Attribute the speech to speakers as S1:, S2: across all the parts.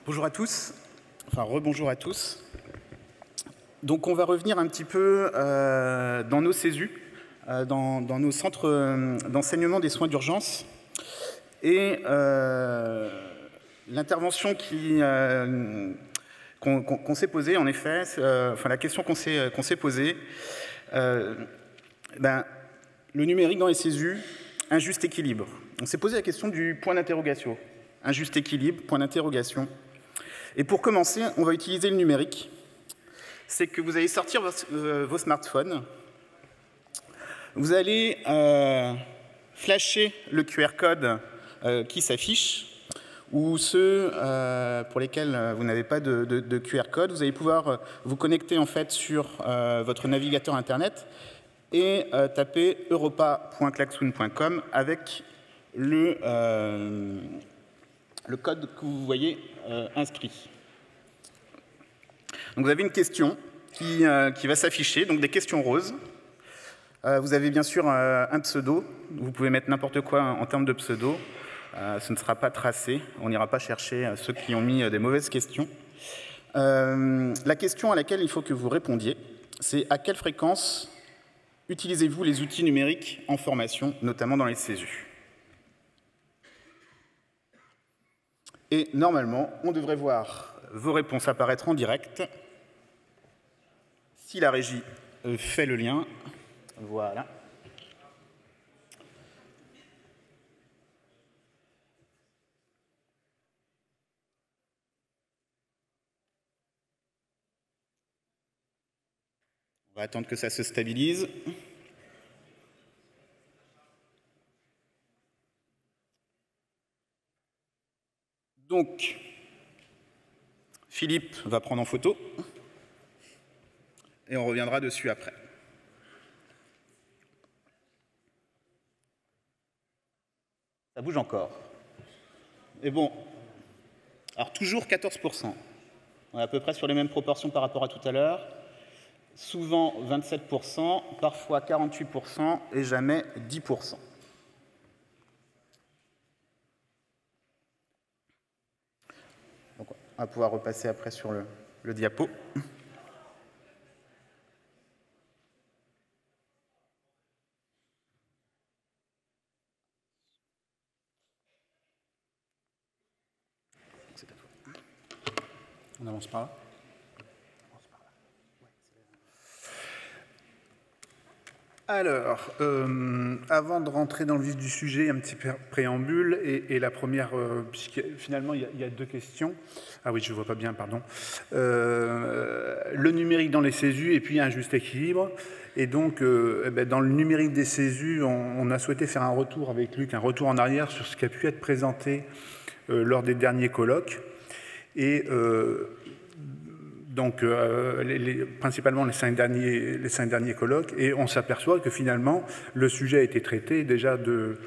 S1: Bonjour à tous, enfin rebonjour à tous. Donc on va revenir un petit peu dans nos CESU, dans nos centres d'enseignement des soins d'urgence. Et l'intervention qu'on s'est posée, en effet, enfin la question qu'on s'est posée, le numérique dans les CESU, un juste équilibre. On s'est posé la question du point d'interrogation. Un juste équilibre, point d'interrogation. Et pour commencer, on va utiliser le numérique. C'est que vous allez sortir vos smartphones. Vous allez flasher le QR code qui s'affiche, ou ceux pour lesquels vous n'avez pas de QR code. Vous allez pouvoir vous connecter en fait sur votre navigateur Internet et taper europa.klaxoon.com avec le code que vous voyez inscrit. Donc vous avez une question qui va s'afficher, donc des questions roses. Vous avez bien sûr un pseudo. Vous pouvez mettre n'importe quoi en termes de pseudo. Ce ne sera pas tracé. On n'ira pas chercher ceux qui ont mis des mauvaises questions. La question à laquelle il faut que vous répondiez, c'est à quelle fréquence utilisez-vous les outils numériques en formation, notamment dans les CESU? Et normalement, on devrait voir vos réponses apparaître en direct. Si la régie fait le lien, voilà. On va attendre que ça se stabilise. Donc, Philippe va prendre en photo et on reviendra dessus après. Ça bouge encore. Et bon, alors toujours 14%. On est à peu près sur les mêmes proportions par rapport à tout à l'heure. Souvent 27%, parfois 48% et jamais 10%. Donc, on va pouvoir repasser après sur le diapo. On avance par là.
S2: Alors, avant de rentrer dans le vif du sujet, un petit préambule, et la première, finalement, il y a deux questions. Ah oui, je ne vois pas bien, pardon. Le numérique dans les CESU et puis un juste équilibre. Et donc, dans le numérique des CESU, on a souhaité faire un retour avec Luc, un retour en arrière sur ce qui a pu être présenté lors des derniers colloques. Et donc principalement les cinq derniers colloques, et on s'aperçoit que finalement le sujet a été traité déjà de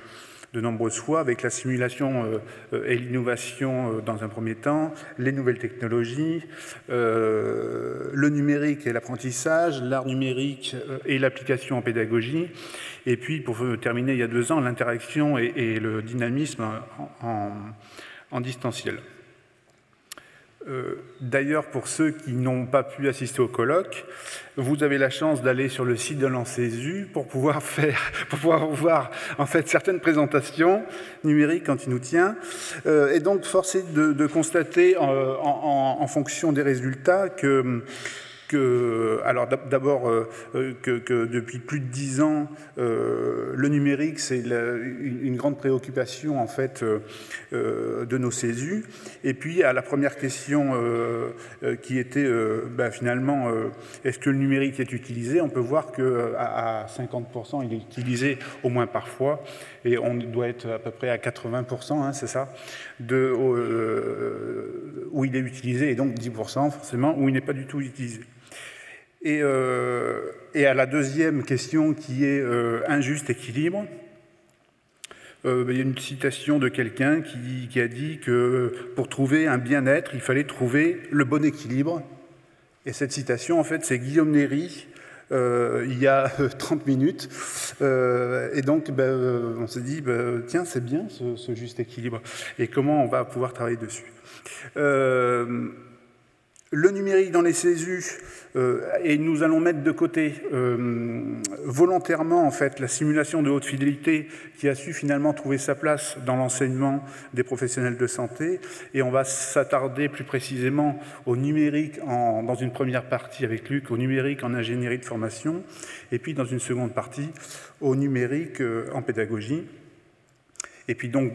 S2: nombreuses fois avec la simulation et l'innovation dans un premier temps, les nouvelles technologies, le numérique et l'apprentissage, l'art numérique et l'application en pédagogie, et puis pour terminer il y a 2 ans, l'interaction et le dynamisme en distanciel. D'ailleurs, pour ceux qui n'ont pas pu assister au colloque, vous avez la chance d'aller sur le site de l'ANCESU pour pouvoir voir en fait certaines présentations numériques quand il nous tient. Et donc, force est de constater en fonction des résultats alors d'abord que depuis plus de 10 ans, le numérique, c'est une grande préoccupation en fait de nos CESU. Et puis à la première question qui était finalement, est-ce que le numérique est utilisé? On peut voir qu'à 50%, il est utilisé au moins parfois, et on doit être à peu près à 80%, hein, c'est ça, où il est utilisé, et donc 10% forcément où il n'est pas du tout utilisé. Et à la deuxième question qui est un juste équilibre, il y a une citation de quelqu'un qui a dit que pour trouver un bien-être, il fallait trouver le bon équilibre. Et cette citation, en fait, c'est Guillaume Néry il y a 30 minutes. Et donc, on s'est dit, tiens, c'est bien ce juste équilibre. Et comment on va pouvoir travailler dessus? Le numérique dans les CESU, et nous allons mettre de côté volontairement en fait, la simulation de haute fidélité qui a su finalement trouver sa place dans l'enseignement des professionnels de santé, et on va s'attarder plus précisément au numérique dans une première partie avec Luc, au numérique en ingénierie de formation, et puis dans une seconde partie au numérique en pédagogie. Et puis donc,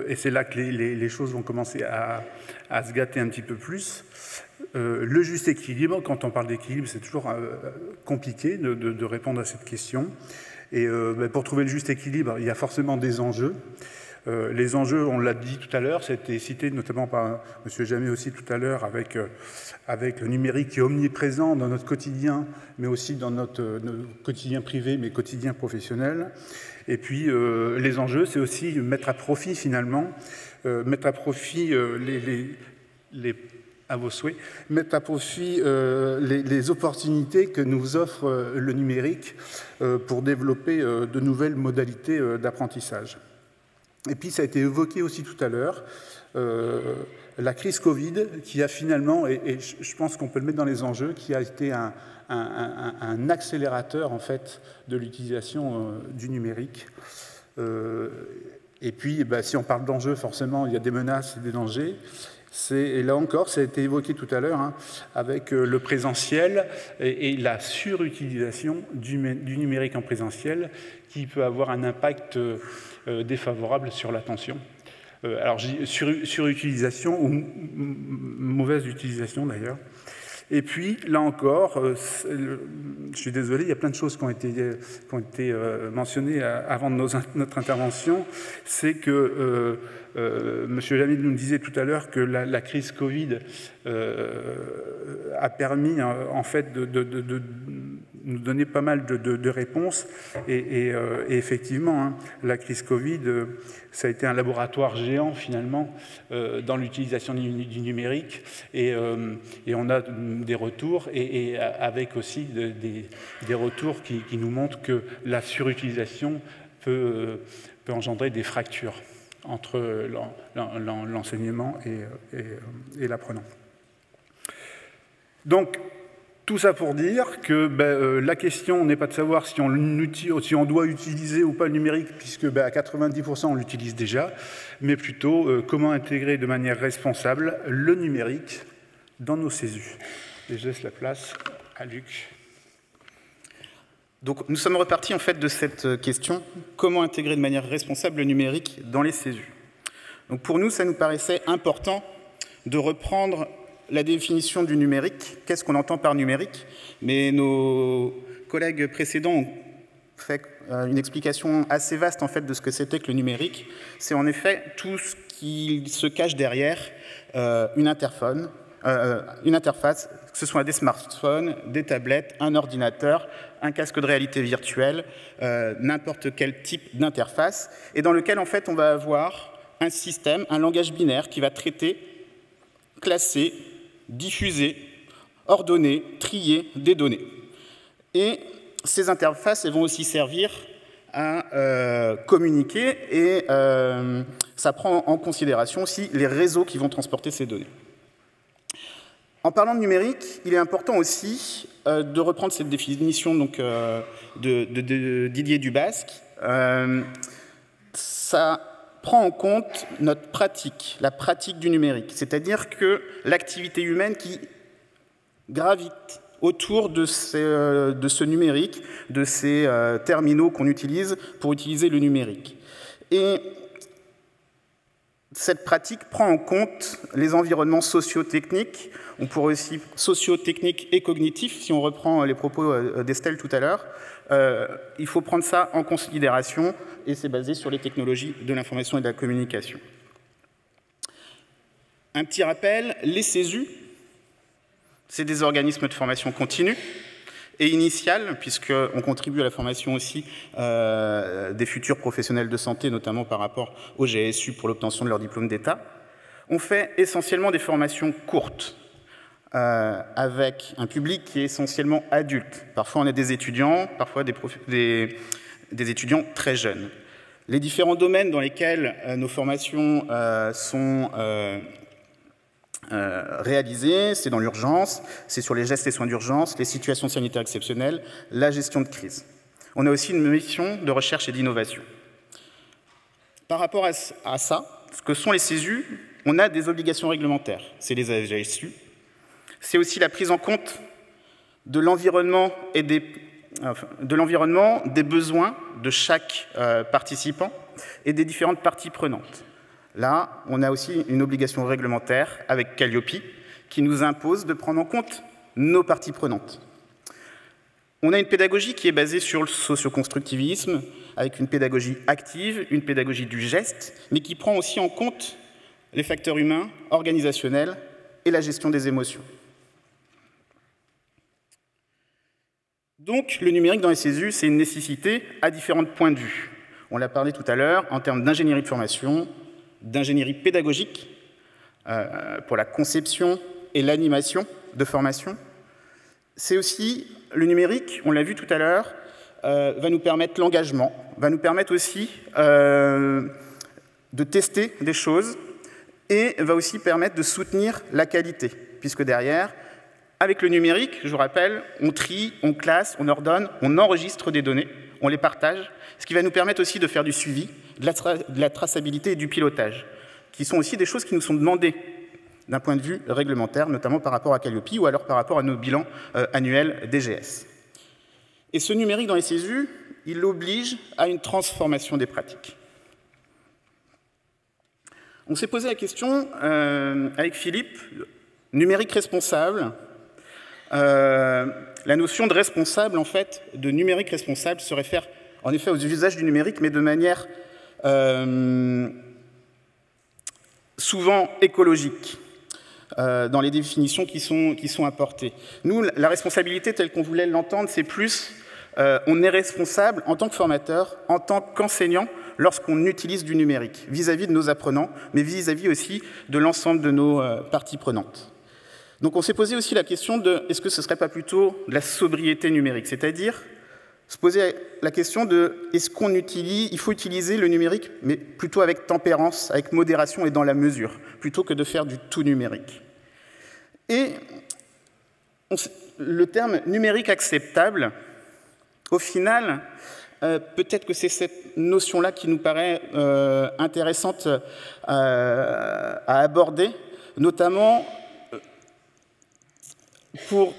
S2: et c'est là que les choses vont commencer à se gâter un petit peu plus. Le juste équilibre, quand on parle d'équilibre, c'est toujours compliqué de répondre à cette question. Et pour trouver le juste équilibre, il y a forcément des enjeux. Les enjeux, on l'a dit tout à l'heure, ça a été cité notamment par M. Jamet aussi tout à l'heure, avec le numérique qui est omniprésent dans notre quotidien, mais aussi dans notre quotidien privé, mais quotidien professionnel. Et puis, les enjeux, c'est aussi mettre à profit, finalement, mettre à profit à vos souhaits, mettre à profit les opportunités que nous offre le numérique pour développer de nouvelles modalités d'apprentissage. Et puis, ça a été évoqué aussi tout à l'heure, la crise Covid, qui a finalement, et je pense qu'on peut le mettre dans les enjeux, qui a été un accélérateur, en fait, de l'utilisation du numérique. Et puis, si on parle d'enjeux, forcément, il y a des menaces et des dangers. Et là encore, ça a été évoqué tout à l'heure, avec le présentiel et la surutilisation du numérique en présentiel, qui peut avoir un impact défavorable sur l'attention. Alors, surutilisation ou mauvaise utilisation d'ailleurs. Et puis, là encore, je suis désolé, il y a plein de choses qui ont été mentionnées avant notre intervention. C'est que M. Jamet nous disait tout à l'heure que la crise Covid a permis, en fait, de nous donner pas mal de réponses. Et effectivement, la crise Covid, ça a été un laboratoire géant, finalement, dans l'utilisation du numérique. Et on a des retours, et avec aussi des retours qui nous montrent que la surutilisation peut engendrer des fractures entre l'enseignement et l'apprenant. Donc, tout ça pour dire que la question n'est pas de savoir si on doit utiliser ou pas le numérique, puisque à 90% on l'utilise déjà, mais plutôt comment intégrer de manière responsable le numérique dans nos CESU. Et je laisse la place à Luc.
S1: Donc nous sommes repartis en fait de cette question, comment intégrer de manière responsable le numérique dans les CESU. Donc pour nous, ça nous paraissait important de reprendre la définition du numérique, qu'est-ce qu'on entend par numérique, mais nos collègues précédents ont fait une explication assez vaste en fait de ce que c'était que le numérique. C'est en effet tout ce qui se cache derrière une interface, que ce soit des smartphones, des tablettes, un ordinateur, un casque de réalité virtuelle, n'importe quel type d'interface, et dans lequel en fait on va avoir un système, un langage binaire qui va traiter, classer, diffuser, ordonner, trier des données. Et ces interfaces, elles vont aussi servir à communiquer, et ça prend en considération aussi les réseaux qui vont transporter ces données. En parlant de numérique, il est important aussi de reprendre cette définition donc, de Didier Dubasc. Ça prend en compte notre pratique, la pratique du numérique, c'est-à-dire que l'activité humaine qui gravite autour de ce numérique, de ces terminaux qu'on utilise pour utiliser le numérique. Et cette pratique prend en compte les environnements socio-techniques, on pourrait aussi socio-techniques et cognitifs, si on reprend les propos d'Estelle tout à l'heure. Il faut prendre ça en considération, et c'est basé sur les technologies de l'information et de la communication. Un petit rappel, les CESU, c'est des organismes de formation continue et initiale, puisqu'on contribue à la formation aussi des futurs professionnels de santé, notamment par rapport au GSU pour l'obtention de leur diplôme d'État. On fait essentiellement des formations courtes, avec un public qui est essentiellement adulte. Parfois, on a des étudiants, parfois des étudiants très jeunes. Les différents domaines dans lesquels nos formations sont réalisées, c'est dans l'urgence, c'est sur les gestes et soins d'urgence, les situations sanitaires exceptionnelles, la gestion de crise. On a aussi une mission de recherche et d'innovation. Par rapport à ça, ce que sont les CESU, on a des obligations réglementaires. C'est les AGSU. C'est aussi la prise en compte de l'environnement et des besoins de chaque participant et des différentes parties prenantes. Là, on a aussi une obligation réglementaire avec Calliope qui nous impose de prendre en compte nos parties prenantes. On a une pédagogie qui est basée sur le socioconstructivisme, avec une pédagogie active, une pédagogie du geste, mais qui prend aussi en compte les facteurs humains, organisationnels et la gestion des émotions. Donc, le numérique dans les CESU, c'est une nécessité à différents points de vue. On l'a parlé tout à l'heure en termes d'ingénierie de formation, d'ingénierie pédagogique, pour la conception et l'animation de formation. C'est aussi, le numérique, on l'a vu tout à l'heure, va nous permettre l'engagement, va nous permettre aussi de tester des choses et va aussi permettre de soutenir la qualité, puisque derrière, avec le numérique, je vous rappelle, on trie, on classe, on ordonne, on enregistre des données, on les partage, ce qui va nous permettre aussi de faire du suivi, de la traçabilité et du pilotage, qui sont aussi des choses qui nous sont demandées d'un point de vue réglementaire, notamment par rapport à Calliope ou alors par rapport à nos bilans annuels DGS. Et ce numérique dans les CESU, il oblige à une transformation des pratiques. On s'est posé la question avec Philippe, numérique responsable. La notion de responsable, en fait, de numérique responsable, se réfère en effet aux usages du numérique, mais de manière souvent écologique, dans les définitions qui sont apportées. Nous, la responsabilité telle qu'on voulait l'entendre, c'est plus on est responsable en tant que formateur, en tant qu'enseignant, lorsqu'on utilise du numérique, vis-à-vis de nos apprenants, mais vis-à-vis aussi de l'ensemble de nos parties prenantes. Donc on s'est posé aussi la question de est-ce que ce ne serait pas plutôt de la sobriété numérique, c'est-à-dire se poser la question de est-ce qu'on utilise, il faut utiliser le numérique, mais plutôt avec tempérance, avec modération et dans la mesure, plutôt que de faire du tout numérique. Et le terme numérique acceptable, au final, peut-être que c'est cette notion-là qui nous paraît intéressante à aborder, notamment pour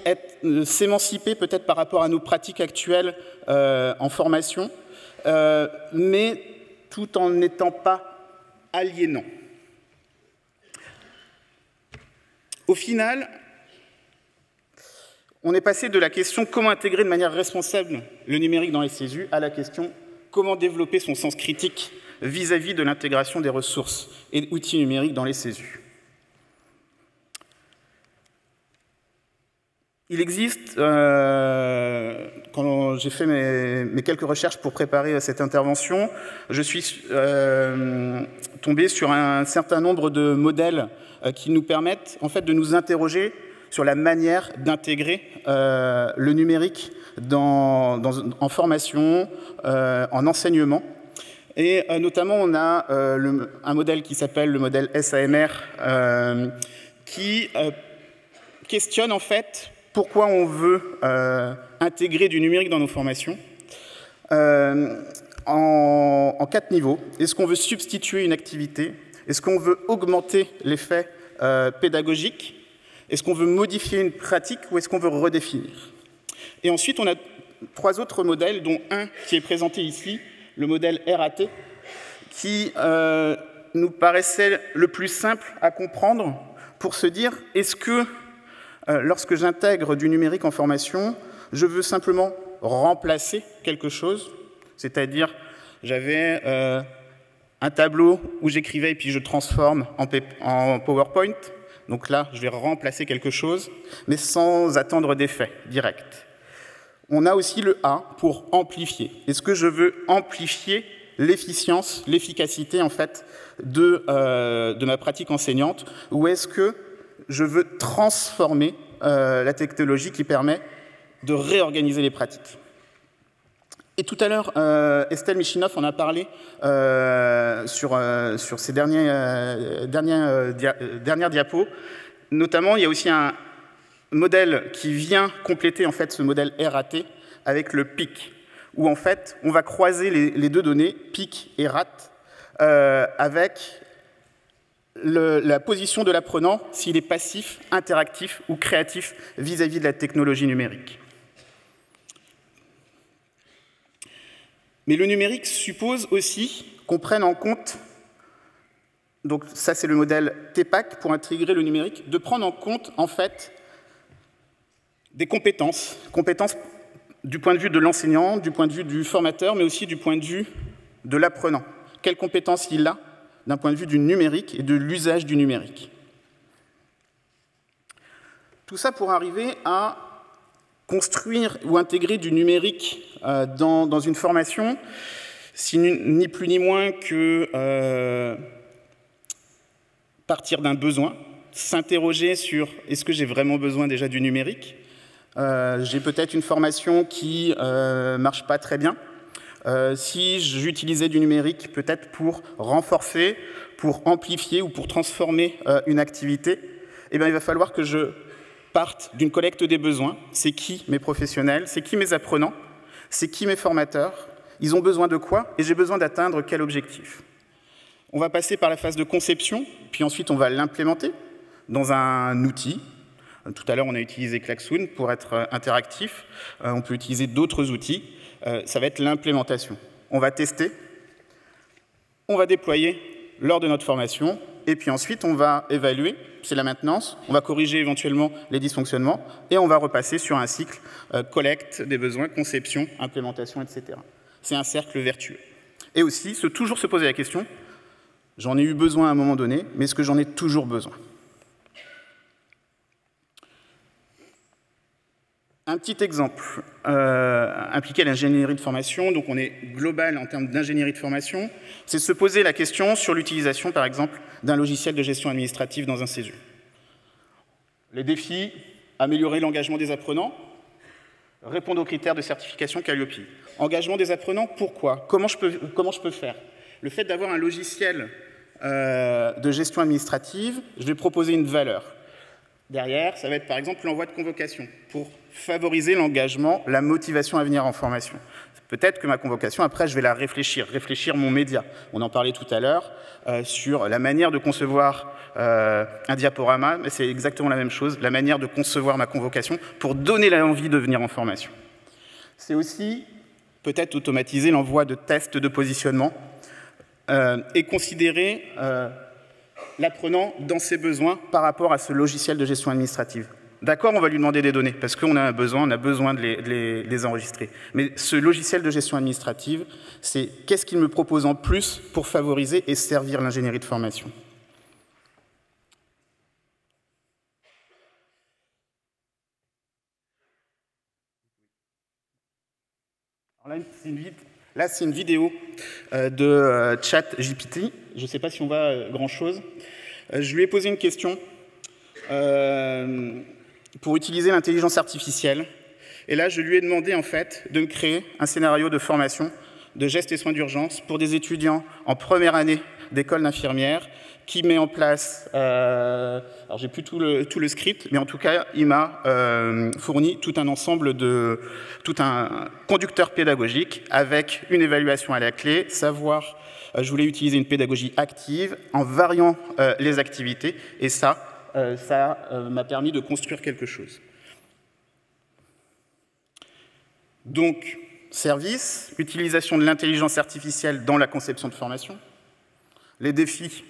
S1: s'émanciper peut-être par rapport à nos pratiques actuelles en formation, mais tout en n'étant pas aliénant. Au final, on est passé de la question comment intégrer de manière responsable le numérique dans les CESU à la question comment développer son sens critique vis-à-vis de l'intégration des ressources et outils numériques dans les CESU. Il existe, quand j'ai fait mes quelques recherches pour préparer cette intervention, je suis tombé sur un certain nombre de modèles qui nous permettent en fait de nous interroger sur la manière d'intégrer le numérique en formation, en enseignement. Et notamment, on a un modèle qui s'appelle le modèle SAMR, qui questionne en fait pourquoi on veut intégrer du numérique dans nos formations en 4 niveaux. Est-ce qu'on veut substituer une activité? Est-ce qu'on veut augmenter l'effet pédagogique? Est-ce qu'on veut modifier une pratique ou est-ce qu'on veut redéfinir? Et ensuite, on a 3 autres modèles, dont un qui est présenté ici, le modèle RAT, qui nous paraissait le plus simple à comprendre pour se dire, est-ce que lorsque j'intègre du numérique en formation, je veux simplement remplacer quelque chose, c'est-à-dire j'avais un tableau où j'écrivais et puis je transforme en PowerPoint. Donc là, je vais remplacer quelque chose, mais sans attendre d'effet direct. On a aussi le A pour amplifier. Est-ce que je veux amplifier l'efficience, l'efficacité en fait de ma pratique enseignante, ou est-ce que je veux transformer la technologie qui permet de réorganiser les pratiques. Et tout à l'heure, Estelle Michinov en a parlé sur ses dernières diapos. Notamment, il y a aussi un modèle qui vient compléter en fait, ce modèle RAT avec le PIC, où en fait, on va croiser les deux données, PIC et RAT, avec la position de l'apprenant, s'il est passif, interactif ou créatif vis-à-vis de la technologie numérique. Mais le numérique suppose aussi qu'on prenne en compte, donc ça c'est le modèle TEPAC pour intégrer le numérique, de prendre en compte en fait des compétences du point de vue de l'enseignant, du point de vue du formateur, mais aussi du point de vue de l'apprenant. Quelles compétences il a d'un point de vue du numérique et de l'usage du numérique. Tout ça pour arriver à construire ou intégrer du numérique dans une formation, ni plus ni moins que partir d'un besoin, s'interroger sur est-ce que j'ai vraiment besoin déjà du numérique. J'ai peut-être une formation qui ne marche pas très bien. Si j'utilisais du numérique peut-être pour renforcer, pour amplifier ou pour transformer une activité, eh bien, il va falloir que je parte d'une collecte des besoins. C'est qui mes professionnels? C'est qui mes apprenants? C'est qui mes formateurs? Ils ont besoin de quoi? Et j'ai besoin d'atteindre quel objectif? On va passer par la phase de conception, puis ensuite on va l'implémenter dans un outil. Tout à l'heure, on a utilisé Klaxoon pour être interactif. On peut utiliser d'autres outils. Ça va être l'implémentation. On va tester, on va déployer lors de notre formation, et puis ensuite on va évaluer, c'est la maintenance, on va corriger éventuellement les dysfonctionnements, et on va repasser sur un cycle collecte des besoins, conception, implémentation, etc. C'est un cercle vertueux. Et aussi, toujours se poser la question, j'en ai eu besoin à un moment donné, mais est-ce que j'en ai toujours besoin? Un petit exemple impliqué à l'ingénierie de formation, donc on est global en termes d'ingénierie de formation, c'est se poser la question sur l'utilisation, par exemple, d'un logiciel de gestion administrative dans un CESU. Les défis, améliorer l'engagement des apprenants, répondre aux critères de certification Calliope. Engagement des apprenants, pourquoi? Comment je peux faire? Le fait d'avoir un logiciel de gestion administrative, je vais proposer une valeur. Derrière, ça va être par exemple l'envoi de convocation pour favoriser l'engagement, la motivation à venir en formation. Peut-être que ma convocation, après, je vais la réfléchir mon média. On en parlait tout à l'heure sur la manière de concevoir un diaporama, mais c'est exactement la même chose, la manière de concevoir ma convocation pour donner l'envie de venir en formation. C'est aussi peut-être automatiser l'envoi de tests de positionnement et considérer l'apprenant dans ses besoins par rapport à ce logiciel de gestion administrative. D'accord, on va lui demander des données, parce qu'on a besoin de les enregistrer. Mais ce logiciel de gestion administrative, c'est qu'est-ce qu'il me propose en plus pour favoriser et servir l'ingénierie de formation. Alors là, c'est une vidéo de ChatGPT. Je ne sais pas si on voit grand-chose. Je lui ai posé une question pour utiliser l'intelligence artificielle. Et là, je lui ai demandé, en fait, de me créer un scénario de formation de gestes et soins d'urgence pour des étudiants en première année d'école d'infirmière qui met en place, alors j'ai plus tout le script, mais en tout cas, il m'a fourni tout un ensemble tout un conducteur pédagogique avec une évaluation à la clé, savoir, je voulais utiliser une pédagogie active en variant les activités, et ça m'a permis de construire quelque chose. Donc, service, utilisation de l'intelligence artificielle dans la conception de formation. Les défis.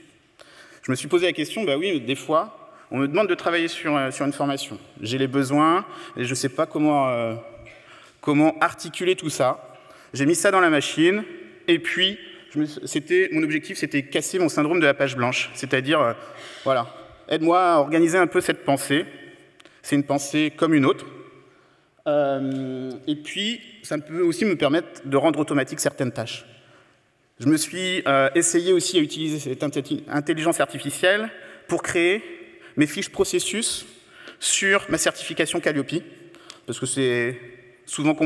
S1: Je me suis posé la question, bah oui, des fois, on me demande de travailler sur une formation. J'ai les besoins et je ne sais pas comment articuler tout ça. J'ai mis ça dans la machine et puis, mon objectif, c'était casser mon syndrome de la page blanche. C'est-à-dire, voilà, aide-moi à organiser un peu cette pensée. C'est une pensée comme une autre. Et puis, ça peut aussi me permettre de rendre automatique certaines tâches. Je me suis essayé aussi à utiliser cette intelligence artificielle pour créer mes fiches processus sur ma certification Calliope, parce que c'est souvent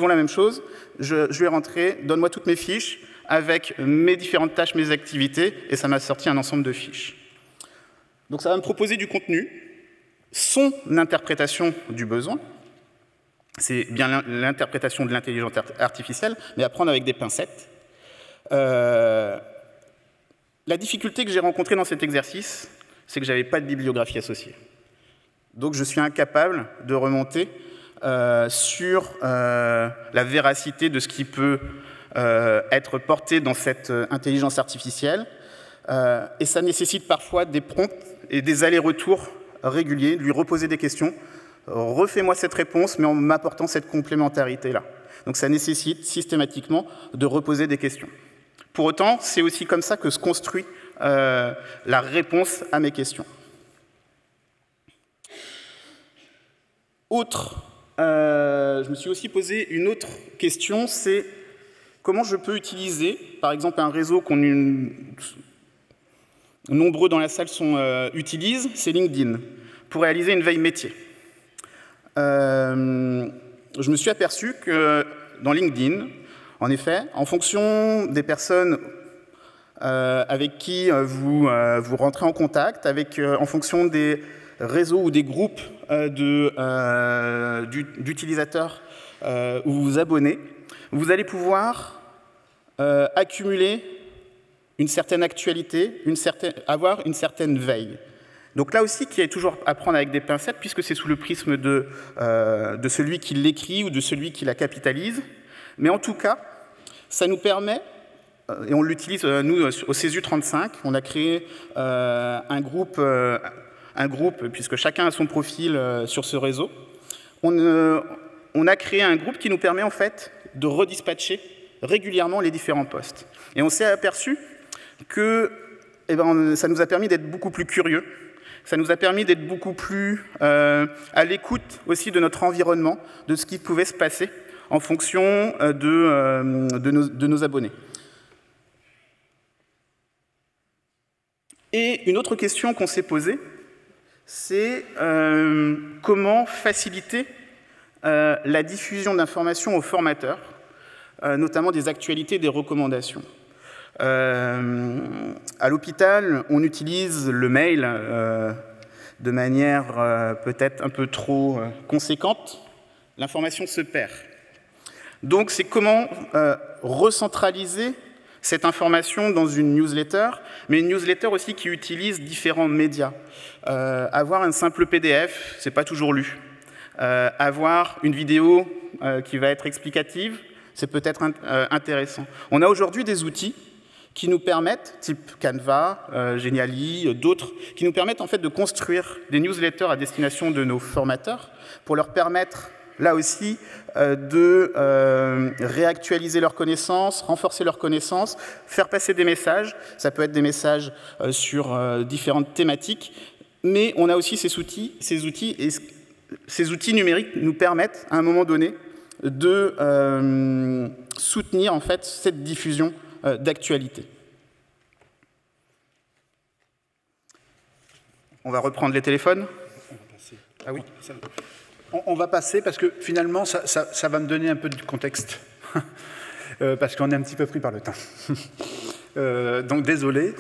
S1: la même chose. Je lui ai rentré, donne-moi toutes mes fiches, avec mes différentes tâches, mes activités, et ça m'a sorti un ensemble de fiches. Donc ça va me proposer du contenu, son interprétation du besoin, c'est bien l'interprétation de l'intelligence artificielle, mais à prendre avec des pincettes. La difficulté que j'ai rencontrée dans cet exercice, c'est que je n'avais pas de bibliographie associée. Donc je suis incapable de remonter sur la véracité de ce qui peut être porté dans cette intelligence artificielle. Et ça nécessite parfois des prompts et des allers-retours réguliers, lui reposer des questions. Refais-moi cette réponse, mais en m'apportant cette complémentarité-là. Donc ça nécessite systématiquement de reposer des questions. Pour autant, c'est aussi comme ça que se construit la réponse à mes questions. Je me suis aussi posé une autre question, c'est comment je peux utiliser, par exemple, un réseau nombreux dans la salle utilisent, c'est LinkedIn, pour réaliser une veille métier. Je me suis aperçu que dans LinkedIn, en effet, en fonction des personnes avec qui vous rentrez en contact, en fonction des réseaux ou des groupes d'utilisateurs où vous vous abonnez, vous allez pouvoir accumuler une certaine actualité, avoir une certaine veille. Donc là aussi, qui est toujours à prendre avec des pincettes, puisque c'est sous le prisme de celui qui l'écrit ou de celui qui la capitalise. Mais en tout cas, ça nous permet, et on l'utilise, nous, au CESU35, on a créé un groupe, puisque chacun a son profil sur ce réseau. On a créé un groupe qui nous permet, en fait, de redispatcher régulièrement les différents postes. Et on s'est aperçu que ça nous a permis d'être beaucoup plus curieux, ça nous a permis d'être beaucoup plus à l'écoute aussi de notre environnement, de ce qui pouvait se passer en fonction de nos abonnés. Et une autre question qu'on s'est posée, c'est comment faciliter la diffusion d'informations aux formateurs, notamment des actualités, des recommandations. À l'hôpital, on utilise le mail de manière peut-être un peu trop conséquente. L'information se perd. Donc, c'est comment recentraliser cette information dans une newsletter, mais une newsletter aussi qui utilise différents médias. Avoir un simple PDF, c'est pas toujours lu. Avoir une vidéo qui va être explicative, c'est peut-être intéressant. On a aujourd'hui des outils qui nous permettent, type Canva, Geniali, d'autres, qui nous permettent en fait de construire des newsletters à destination de nos formateurs pour leur permettre, là aussi, de réactualiser leurs connaissances, renforcer leurs connaissances, faire passer des messages. Ça peut être des messages sur différentes thématiques, mais on a aussi ces outils, et ces outils numériques nous permettent, à un moment donné, de soutenir en fait cette diffusion d'actualité. On va reprendre les téléphones.
S2: Ah oui. On va passer parce que finalement ça va me donner un peu de contexte parce qu'on est un petit peu pris par le temps. Donc désolé.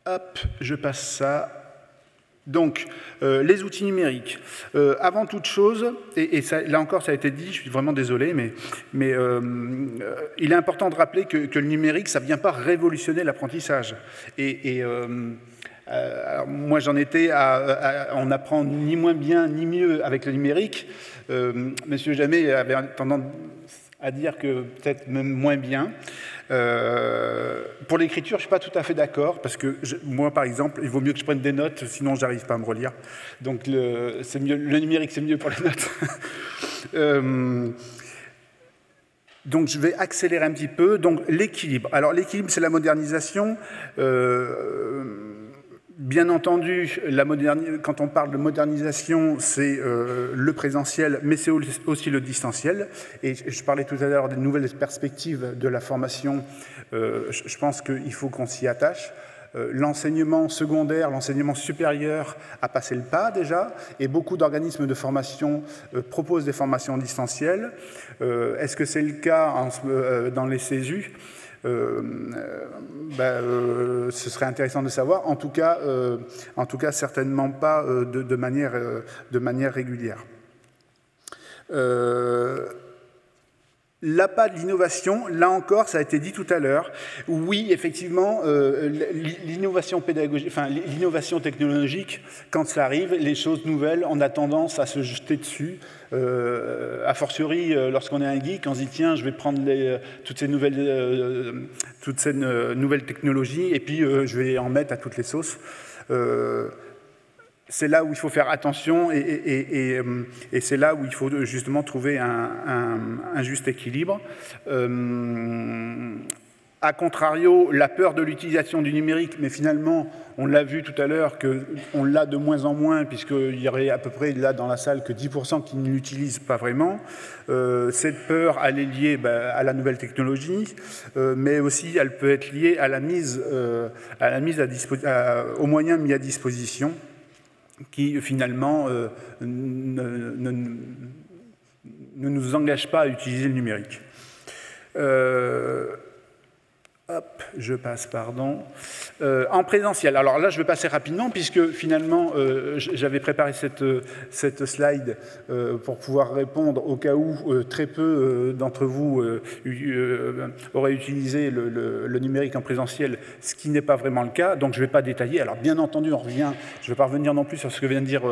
S2: Hop, je passe ça. Donc, les outils numériques. Avant toute chose, et ça, là encore ça a été dit, je suis vraiment désolé, mais il est important de rappeler que le numérique, ça ne vient pas révolutionner l'apprentissage. Alors, moi j'en étais on apprend ni moins bien ni mieux avec le numérique. Monsieur Jamet avait tendance à dire que peut-être même moins bien. Pour l'écriture, je ne suis pas tout à fait d'accord, parce que moi, par exemple, il vaut mieux que je prenne des notes, sinon je n'arrive pas à me relire. Donc le numérique, c'est mieux pour les notes. Donc je vais accélérer un petit peu. Donc l'équilibre. Alors l'équilibre, c'est la modernisation. Bien entendu, quand on parle de modernisation, c'est le présentiel, mais c'est aussi le distanciel. Et je parlais tout à l'heure des nouvelles perspectives de la formation. Je pense qu'il faut qu'on s'y attache. l'enseignement secondaire, l'enseignement supérieur a passé le pas déjà, et beaucoup d'organismes de formation proposent des formations distancielles. Est-ce que c'est le cas dans les CESU ? Ce serait intéressant de savoir. En tout cas certainement pas de manière régulière. L'appât de l'innovation, là encore, ça a été dit tout à l'heure. Oui, effectivement, l'innovation pédagogique, enfin l'innovation technologique, quand ça arrive, les choses nouvelles, on a tendance à se jeter dessus. A fortiori, lorsqu'on est un geek, on se dit tiens, je vais prendre toutes ces nouvelles technologies et puis je vais en mettre à toutes les sauces. C'est là où il faut faire attention et c'est là où il faut justement trouver un juste équilibre. A contrario, la peur de l'utilisation du numérique, mais finalement, on l'a vu tout à l'heure, qu'on l'a de moins en moins, puisqu'il y aurait à peu près là dans la salle que 10% qui ne l'utilisent pas vraiment. Cette peur, elle est liée à la nouvelle technologie, mais aussi elle peut être liée à la mise aux moyens mis à disposition, qui finalement ne nous engage pas à utiliser le numérique. Hop, je passe, pardon. En présentiel, alors là je vais passer rapidement puisque finalement j'avais préparé cette slide pour pouvoir répondre au cas où très peu d'entre vous auraient utilisé le numérique en présentiel, ce qui n'est pas vraiment le cas, donc je ne vais pas détailler. Alors bien entendu, je ne vais pas revenir non plus sur ce que vient de dire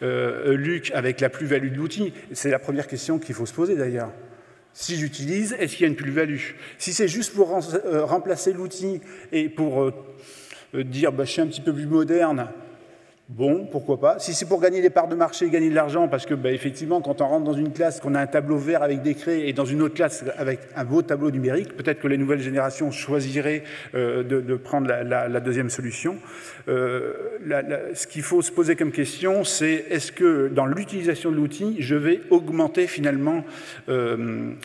S2: Luc avec la plus-value de l'outil. C'est la première question qu'il faut se poser d'ailleurs. Si j'utilise, est-ce qu'il y a une plus-value? Si c'est juste pour remplacer l'outil et pour dire je suis un petit peu plus moderne, bon, pourquoi pas. Si c'est pour gagner des parts de marché, gagner de l'argent, parce que effectivement, quand on rentre dans une classe, qu'on a un tableau vert avec des craies et dans une autre classe avec un beau tableau numérique, peut-être que les nouvelles générations choisiraient de prendre la deuxième solution. Ce qu'il faut se poser comme question, c'est est-ce que dans l'utilisation de l'outil, je vais augmenter finalement, je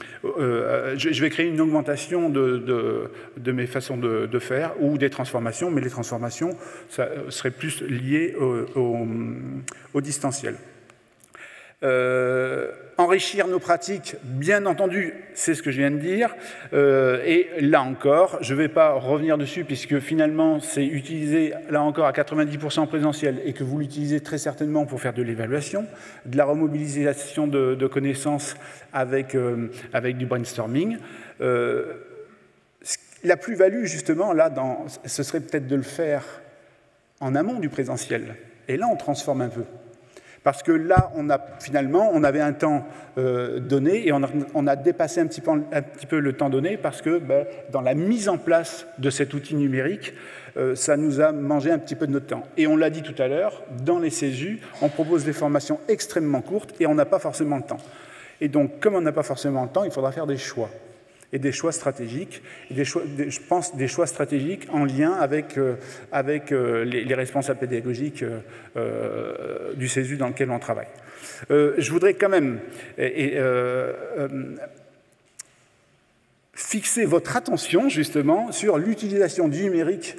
S2: vais créer une augmentation de mes façons de faire ou des transformations, mais les transformations, ça serait plus lié au distanciel. Enrichir nos pratiques, bien entendu, c'est ce que je viens de dire. Et là encore, je ne vais pas revenir dessus puisque finalement, c'est utilisé là encore à 90% en présentiel et que vous l'utilisez très certainement pour faire de l'évaluation, de la remobilisation de connaissances avec du brainstorming. La plus-value, justement, là, ce serait peut-être de le faire en amont du présentiel. Et là, on transforme un peu. Parce que là, on avait un temps donné et on a dépassé un petit peu le temps donné parce que dans la mise en place de cet outil numérique, ça nous a mangé un petit peu de notre temps. Et on l'a dit tout à l'heure, dans les CESU, on propose des formations extrêmement courtes et on n'a pas forcément le temps. Et donc, comme on n'a pas forcément le temps, il faudra faire des choix. Et des choix stratégiques, je pense des choix stratégiques en lien avec les responsables pédagogiques du CESU dans lequel on travaille. Je voudrais quand même fixer votre attention justement sur l'utilisation du numérique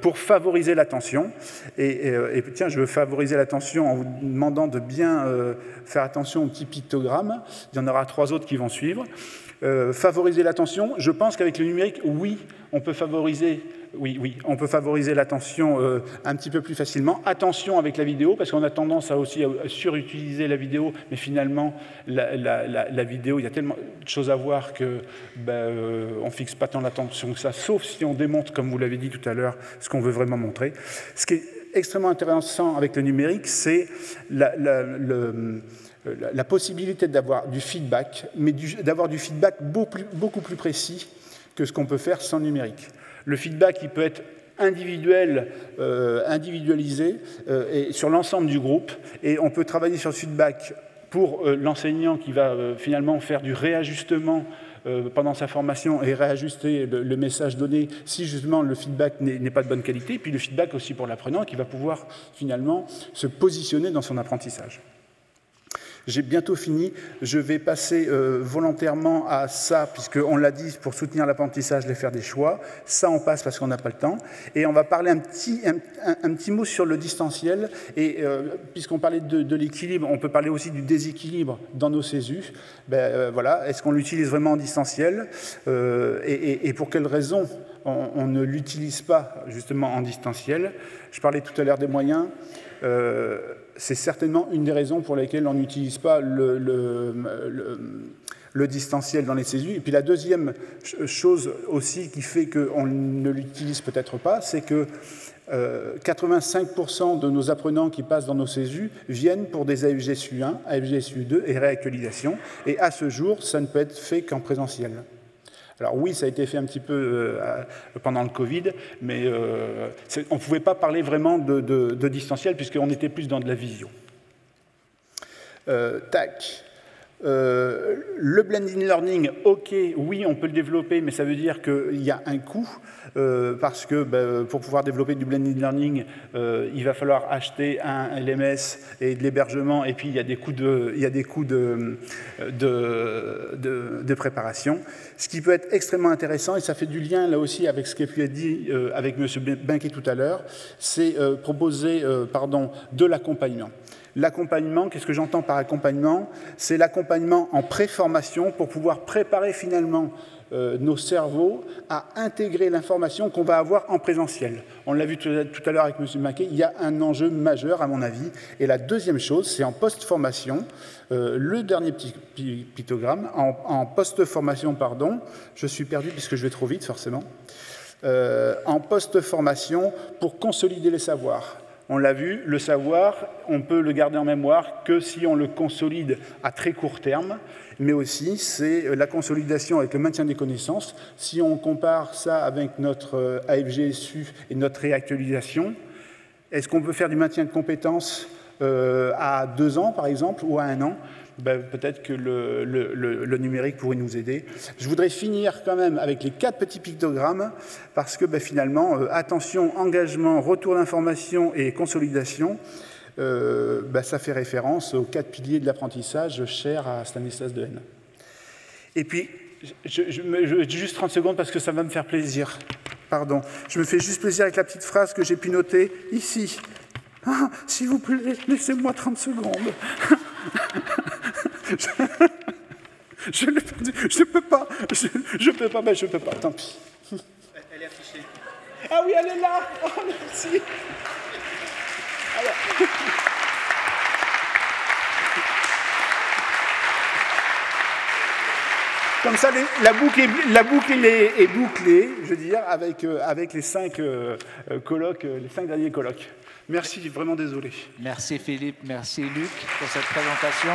S2: pour favoriser l'attention. Et tiens, je veux favoriser l'attention en vous demandant de bien faire attention aux petits pictogrammes. Il y en aura 3 autres qui vont suivre. Favoriser l'attention, je pense qu'avec le numérique, oui, on peut favoriser l'attention un petit peu plus facilement. Attention avec la vidéo, parce qu'on a tendance aussi à surutiliser la vidéo, mais finalement, la vidéo, il y a tellement de choses à voir que on ne fixe pas tant l'attention que ça, sauf si on démontre, comme vous l'avez dit tout à l'heure, ce qu'on veut vraiment montrer. Ce qui est extrêmement intéressant avec le numérique, c'est la possibilité d'avoir du feedback, mais d'avoir du feedback beaucoup plus précis que ce qu'on peut faire sans numérique. Le feedback, il peut être individuel, individualisé et sur l'ensemble du groupe, et on peut travailler sur le feedback pour l'enseignant qui va finalement faire du réajustement pendant sa formation et réajuster le message donné si justement le feedback n'est pas de bonne qualité, puis le feedback aussi pour l'apprenant qui va pouvoir finalement se positionner dans son apprentissage. J'ai bientôt fini. Je vais passer volontairement à ça, puisqu'on l'a dit, pour soutenir l'apprentissage, les faire des choix. Ça, on passe parce qu'on n'a pas le temps. Et on va parler un petit mot sur le distanciel. Et puisqu'on parlait de l'équilibre, on peut parler aussi du déséquilibre dans nos CESU. Voilà. Est-ce qu'on l'utilise vraiment en distanciel et pour quelles raisons on ne l'utilise pas justement en distanciel? Je parlais tout à l'heure des moyens. C'est certainement une des raisons pour lesquelles on n'utilise pas le distanciel dans les CESU. Et puis la deuxième chose aussi qui fait qu'on ne l'utilise peut-être pas, c'est que 85% de nos apprenants qui passent dans nos CESU viennent pour des AFGSU1, AFGSU2 et réactualisation. Et à ce jour, ça ne peut être fait qu'en présentiel. Alors oui, ça a été fait un petit peu pendant le Covid, mais on ne pouvait pas parler vraiment de distanciel puisqu'on était plus dans de la visio. Le blended learning, ok, oui, on peut le développer, mais ça veut dire qu'il y a un coût, parce que pour pouvoir développer du blended learning, il va falloir acheter un LMS et de l'hébergement, et puis il y a des coûts de préparation. Ce qui peut être extrêmement intéressant, et ça fait du lien là aussi avec ce qui a pu être dit avec M. Binquet tout à l'heure, c'est proposer de l'accompagnement. L'accompagnement, qu'est-ce que j'entends par accompagnement? C'est l'accompagnement en pré-formation pour pouvoir préparer finalement nos cerveaux à intégrer l'information qu'on va avoir en présentiel. On l'a vu tout à l'heure avec M. Binquet, il y a un enjeu majeur à mon avis. Et la deuxième chose, c'est en post-formation, le dernier petit pictogramme, en post-formation, pardon, je suis perdu puisque je vais trop vite forcément, en post-formation pour consolider les savoirs. On l'a vu, le savoir, on peut le garder en mémoire que si on le consolide à très court terme, mais aussi c'est la consolidation avec le maintien des connaissances. Si on compare ça avec notre AFGSU et notre réactualisation, est-ce qu'on peut faire du maintien de compétences à 2 ans, par exemple, ou à 1 an? Peut-être que le numérique pourrait nous aider. Je voudrais finir quand même avec les 4 petits pictogrammes parce que finalement, attention, engagement, retour d'information et consolidation, ça fait référence aux 4 piliers de l'apprentissage chers à Stanislas Dehaene. Et puis, juste 30 secondes parce que ça va me faire plaisir. Pardon. Je me fais juste plaisir avec la petite phrase que j'ai pu noter ici. Ah, s'il vous plaît, laissez-moi 30 secondes. Je l'ai perdu. Je peux pas, tant pis.
S1: Elle est affichée.
S2: Ah oui, elle est là. Oh, merci. Alors. Comme ça, la boucle est bouclée, je veux dire, avec les 5 colloques, les 5 derniers colloques. Merci, vraiment désolé.
S3: Merci Philippe, merci Luc pour cette présentation.